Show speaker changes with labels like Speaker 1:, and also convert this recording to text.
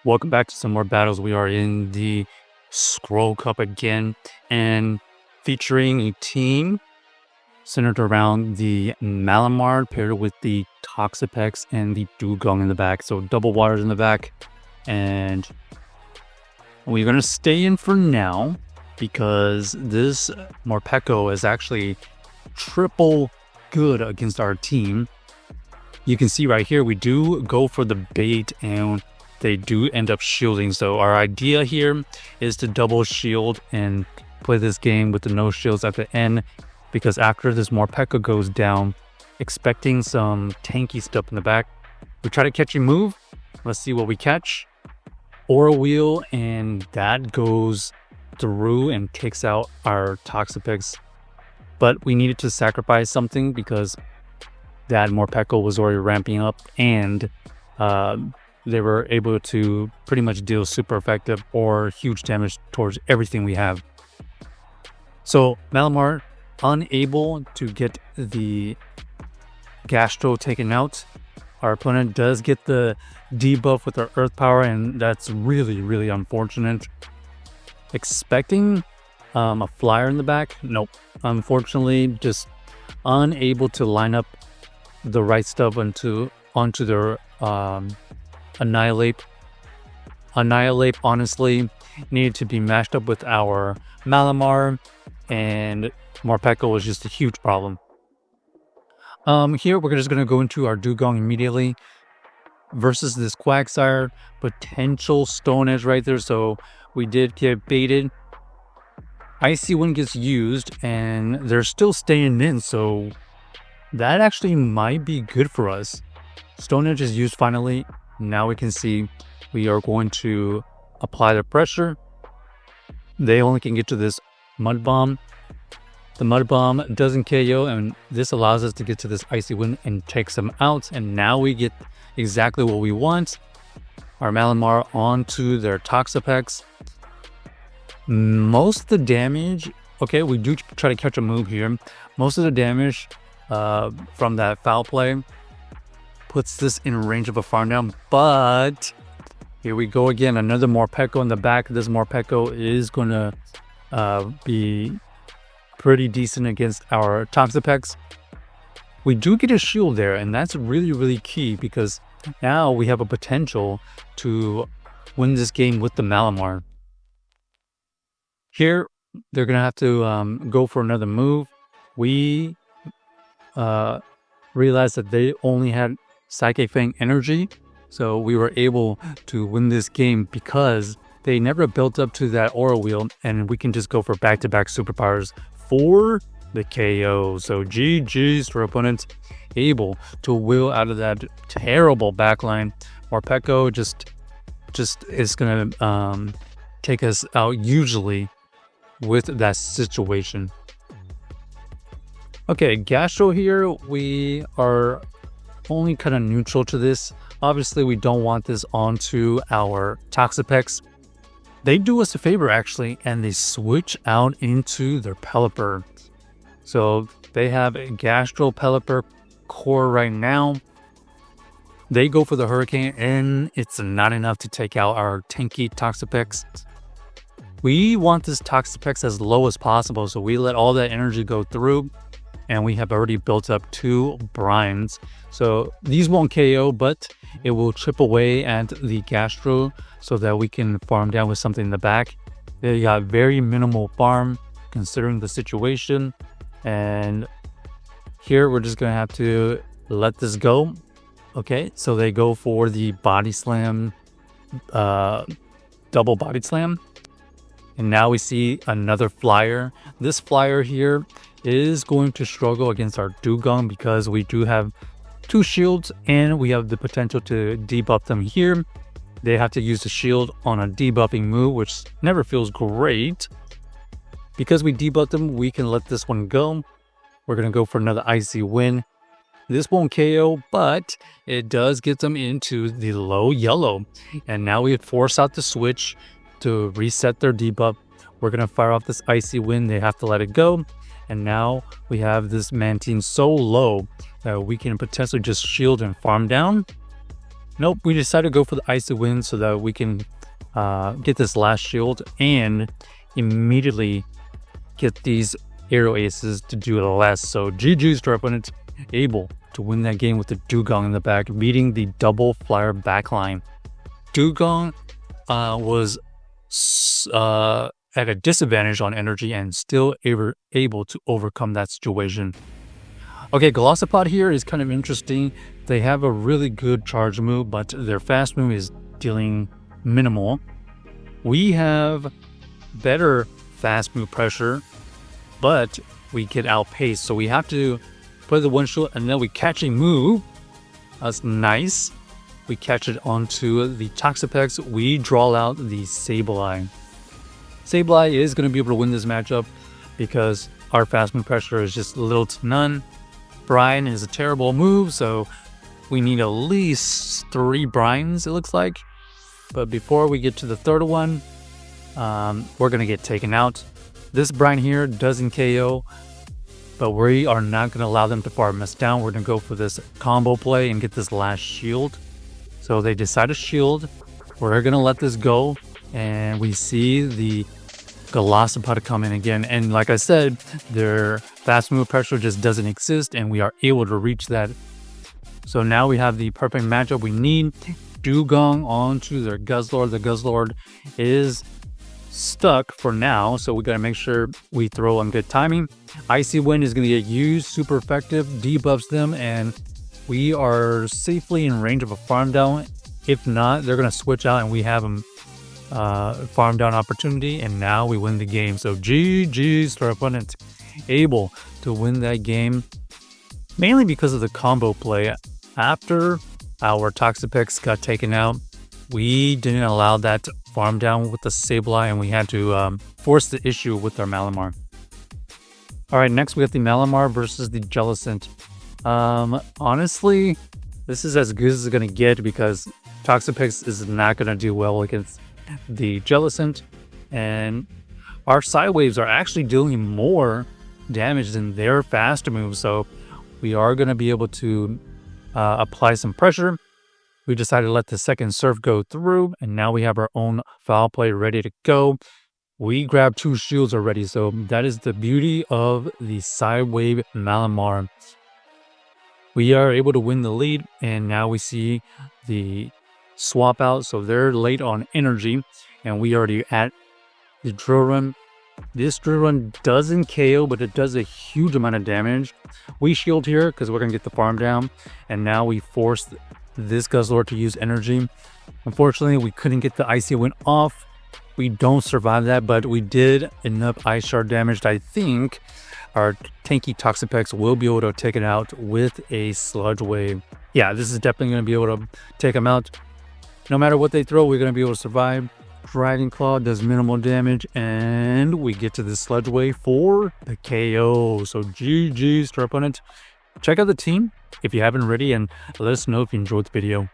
Speaker 1: Welcome back to some more battles. We are in the Scroll Cup again and featuring a team centered around the Malamar paired with the Toxapex and the Dewgong in the back. So double waters in the back. And we're going to stay in for now because this Morpeko is actually triple good against our team. You can see right here, we do go for the bait and they do end up shielding. So our idea here is to double shield and play this game with the no shields at the end, because after this Morpeko goes down, expecting some tanky stuff in the back, we try to catch a move. Let's see what we catch. Aura Wheel, and that goes through and takes out our Toxapex. But we needed to sacrifice something because that Morpeko was already ramping up, and they were able to pretty much deal super effective or huge damage towards everything we have. So Malamar unable to get the Gastro taken out. Our opponent does get the debuff with our Earth Power, and that's really unfortunate. Expecting a flyer in the back? Nope. Unfortunately, just unable to line up the right stuff onto their Annihilate. Annihilate honestly needed to be matched up with our Malamar, and Morpeko was just a huge problem. Here we're just going to go into our Dewgong immediately versus this Quagsire. Potential Stone Edge right there, so we did get baited. Icy Wind gets used and they're still staying in, so that actually might be good for us. Stone Edge is used finally. Now we can see we are going to apply the pressure. They only can get to this Mud Bomb. The Mud Bomb doesn't KO, and this allows us to get to this Icy Wind and takes them out. And now we get exactly what we want. Our Malamar onto their Toxapex. Most of the damage, okay, we do try to catch a move here. Most of the damage from that foul play puts this in range of a farm down, but here we go again. Another Morpeko in the back. This Morpeko is going to be pretty decent against our Toxapex. We do get a shield there, and that's really key because now we have a potential to win this game with the Malamar. Here, they're going to have to go for another move. We realized that they only had Psychic Fang energy, so we were able to win this game because they never built up to that Aura Wheel, and we can just go for back-to-back superpowers for the KO. So GG's for opponents able to wheel out of that terrible backline. Morpeko just is gonna take us out usually with that situation. Okay, Gastro here, we are only kind of neutral to this. Obviously, we don't want this onto our Toxapex. They do us a favor actually, and they switch out into their Pelipper. So they have a Gastro Pelipper core right now. They go for the Hurricane, and it's not enough to take out our tanky Toxapex. We want this Toxapex as low as possible, so we let all that energy go through. And we have already built up 2 brines. So these won't KO, but it will chip away at the Gastro so that we can farm down with something in the back. They got very minimal farm considering the situation. And here we're just going to have to let this go. Okay, so they go for the Body Slam, double Body Slam. And now we see another flyer. This flyer here is going to struggle against our Dewgong because we do have 2 shields and we have the potential to debuff them here. They have to use the shield on a debuffing move, which never feels great. Because we debuff them, we can let this one go. We're going to go for another Icy Wind. This won't KO, but it does get them into the low yellow. And now we force out the switch to reset their debuff. We're going to fire off this Icy Wind. They have to let it go. And now we have this Mantine so low that we can potentially just shield and farm down. Nope, we decided to go for the Icy Wind so that we can get this last shield and immediately get these Aerial Aces to do the less. So GG's to our opponent, able to win that game with the Dewgong in the back, beating the double flyer backline. Dewgong was at a disadvantage on energy and still able to overcome that situation. Okay, Golisopod here is kind of interesting. They have a really good charge move, but their fast move is dealing minimal. We have better fast move pressure, but we get outpaced. So we have to play the one shot and then we catch a move. That's nice. We catch it onto the Toxapex. We draw out the Sableye. Sableye is going to be able to win this matchup because our fast move pressure is just little to none. Brine is a terrible move, so we need at least 3 brines, it looks like. But before we get to the third one, we're going to get taken out. This brine here doesn't KO, but we are not going to allow them to farm us down. We're going to go for this combo play and get this last shield. So they decide to shield. We're going to let this go, and we see the Golisopod come in again. And like I said, their fast move pressure just doesn't exist, and we are able to reach that. So now we have the perfect matchup. We need Dewgong onto their Guzzlord. The Guzzlord is stuck for now, so we got to make sure we throw on good timing. Icy Wind is going to get used, super effective, debuffs them, and we are safely in range of a farm down. If not, they're going to switch out and we have them farm down opportunity, and now we win the game. So GG's to our opponent, able to win that game mainly because of the combo play. After our Toxapex got taken out, we didn't allow that farm down with the Sableye, and we had to force the issue with our Malamar. Alright, next we have the Malamar versus the Jellicent. Honestly, this is as good as it's going to get because Toxapex is not going to do well against the Jellicent, and our side waves are actually doing more damage than their fast moves, so we are going to be able to apply some pressure. We decided to let the second surf go through, and now we have our own foul play ready to go. We grabbed 2 shields already, so that is the beauty of the side wave Malamar. We are able to win the lead, and now we see the swap out, so they're late on energy, and we already at the drill run. This drill run doesn't KO, but it does a huge amount of damage. We shield here because we're gonna get the farm down, and now we force this Guzzlord to use energy. Unfortunately, we couldn't get the Icy Wind off. We don't survive that, but we did enough ice shard damage. I think our tanky Toxapex will be able to take it out with a sludge wave. Yeah, this is definitely going to be able to take them out. No matter what they throw, we're going to be able to survive. Dragon Claw does minimal damage, and we get to the sludge wave for the KO. So GG's to our opponent. Check out the team if you haven't already, and let us know if you enjoyed the video.